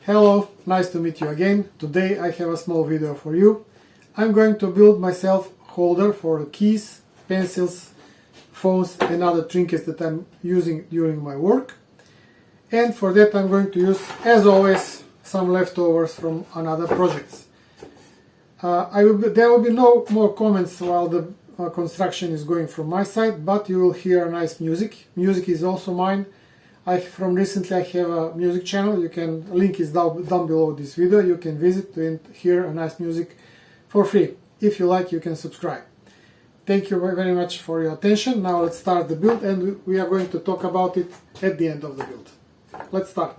Hello, nice to meet you again. Today I have a small video for you. I'm going to build myself holder for keys, pencils, phones and other trinkets that I'm using during my work. And for that I'm going to use, as always, some leftovers from another projects. There will be no more comments while the construction is going from my side, but you will hear nice music. Music is also mine. From recently I have a music channel. Link is down below this video. You can visit and hear a nice music for free. If you like, you can subscribe. Thank you very much for your attention. Now let's start the build, and we are going to talk about it at the end of the build. Let's start.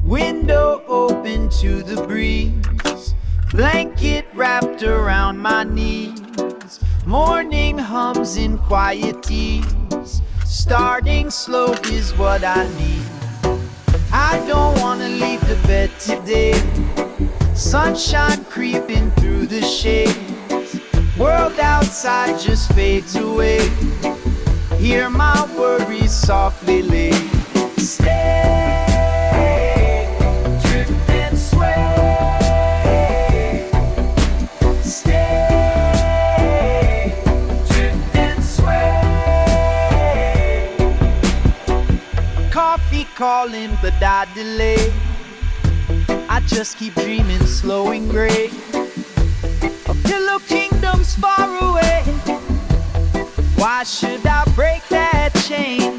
Window open to the breeze, blanket wrapped around my knees. Morning hums in quiet ease, starting slow is what I need. I don't wanna leave the bed today, sunshine creeping through the shades. World outside just fades away, hear my worries softly lay. Stay. Calling, but I delay. I just keep dreaming slow and gray of pillow kingdoms far away. Why should I break that chain?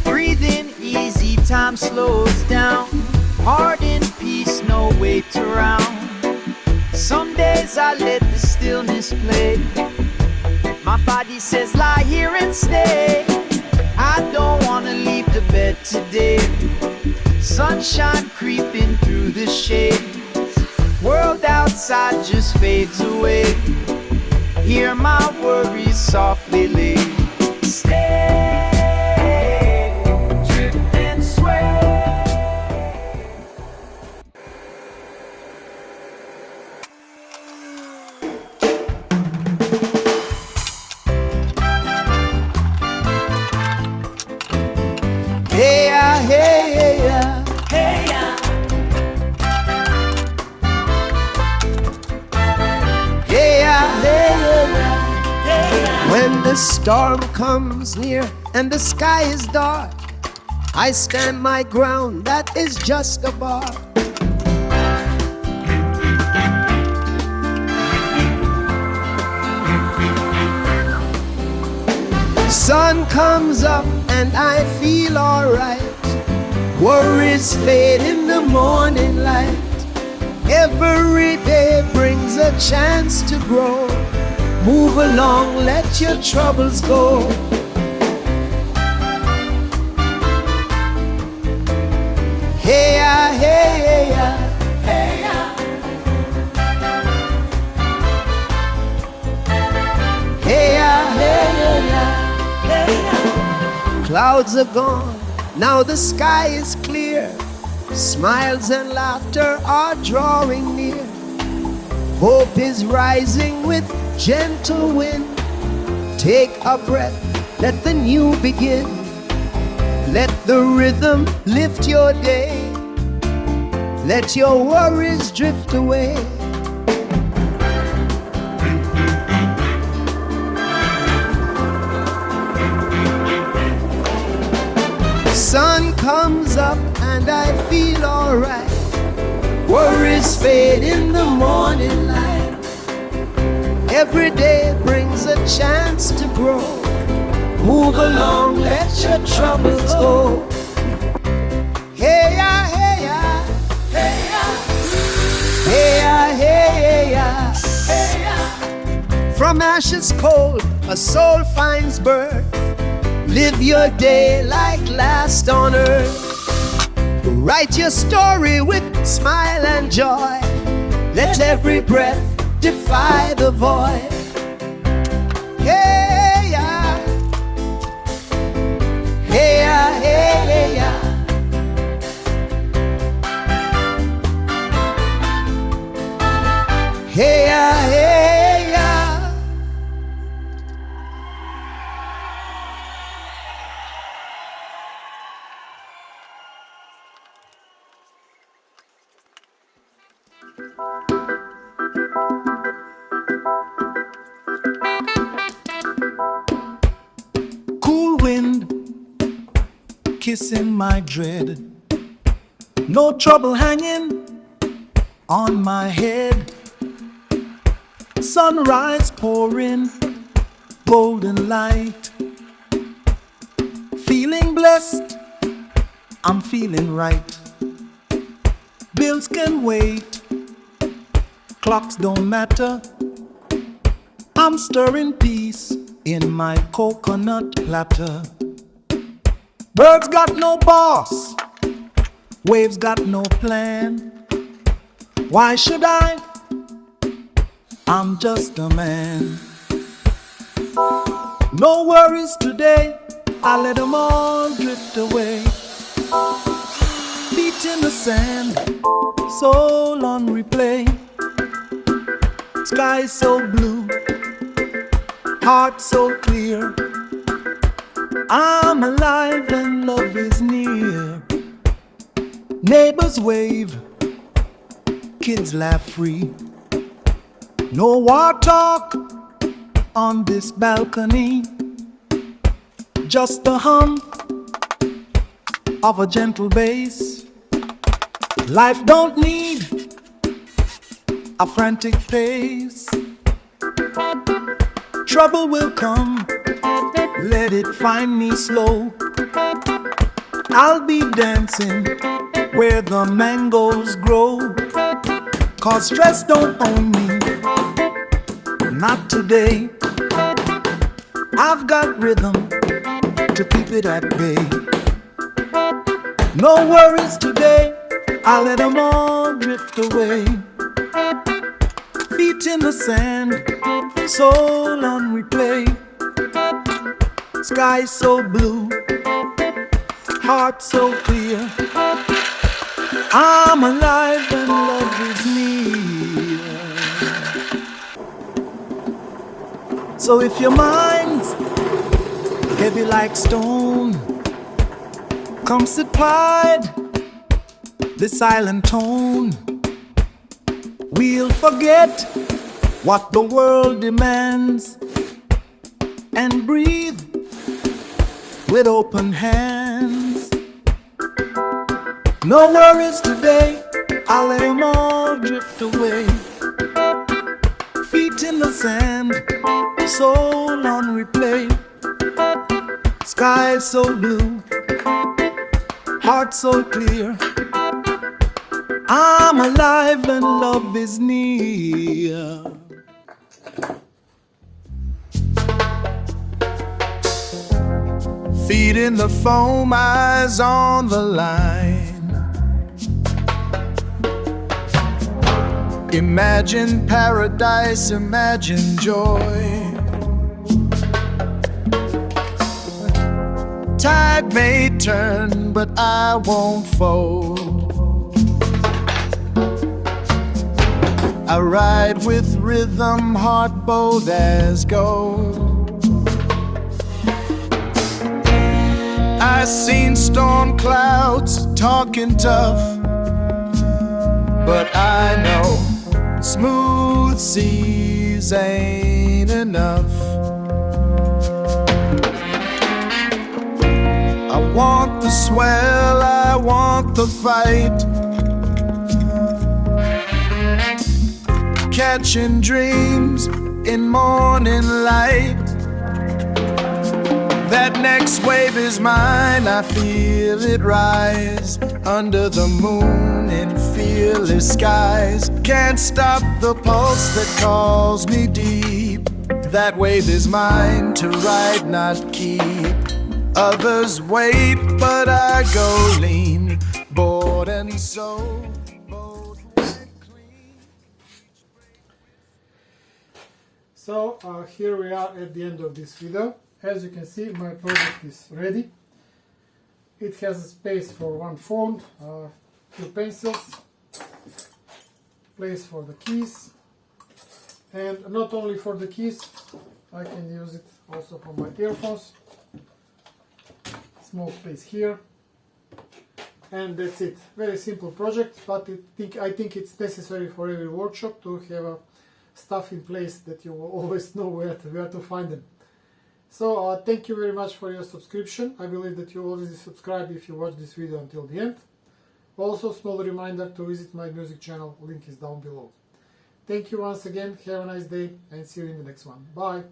Breathing easy, time slows down. Heart in peace, no weight around. Some days I let the stillness play. My body says lie here and stay. I don't wanna leave the bed today, sunshine creeping through the shades. World outside just fades away, hear my worries softly lay. Stay, drift and sway. Hey ya, hey ya, hey ya. Hey ya, hey ya, hey ya. When the storm comes near and the sky is dark, I stand my ground, that is just a bar. Sun comes up and I feel alright. Worries fade in the morning light. Every day brings a chance to grow. Move along, let your troubles go. Hey ya, hey ya, hey ya. Hey ya, hey ya. Clouds are gone, now the sky is clear. Smiles and laughter are drawing near. Hope is rising with gentle wind. Take a breath, let the new begin. Let the rhythm lift your day. Let your worries drift away. Sun comes up and I feel alright. Worries fade in the morning light. Every day brings a chance to grow. Move along, let your troubles go. Hey ya, hey ya, hey ya. Hey ya, hey ya, hey ya. From ashes cold, a soul finds birth. Live your day like last on earth. Write your story with smile and joy. Let every breath defy the void. Hey ya, hey ya, hey ya. kissing my dread. No trouble hanging on my head. Sunrise pouring golden light. Feeling blessed, I'm feeling right. Bills can wait, clocks don't matter. I'm stirring peace in my coconut platter. Birds got no boss, waves got no plan. Why should I? I'm just a man. No worries today, I let them all drift away. Feet in the sand, soul on replay. Sky so blue, heart so clear. I'm alive and love is near. Neighbors wave, kids laugh free. No war talk on this balcony. Just the hum of a gentle bass. Life don't need a frantic pace. Trouble will come, let it find me slow. I'll be dancing where the mangoes grow. 'Cause stress don't own me, not today. I've got rhythm to keep it at bay. No worries today, I let them all drift away. Feet in the sand, soul on replay. Sky so blue, heart so clear. I'm alive and love is near. So if your mind's heavy like stone, come sit quiet, this silent tone. We'll forget what the world demands and breathe with open hands. No worries today, I'll let them all drift away. Feet in the sand, soul on replay. Sky so blue, heart so clear. I'm alive and love is near. Feet in the foam, eyes on the line. Imagine paradise, imagine joy. Tide may turn, but I won't fold. I ride with rhythm, heart bold as gold. I've seen storm clouds talking tough, but I know smooth seas ain't enough. I want the swell, I want the fight. Catching dreams in morning light. That next wave is mine, I feel it rise. Under the moon in fearless skies. Can't stop the pulse that calls me deep. That wave is mine to ride, not keep. Others wait, but I go lean. Bored and so bold and clean. So here we are at the end of this video. As you can see, my project is ready. It has a space for one phone, two pencils, place for the keys, and not only for the keys, I can use it also for my earphones. Small space here, and that's it. Very simple project, but I think it's necessary for every workshop to have stuff in place that you will always know where to find them. So thank you very much for your subscription. I believe that you already subscribe if you watch this video until the end. Also, small reminder to visit my music channel, link is down below. Thank you once again, have a nice day, and see you in the next one. Bye!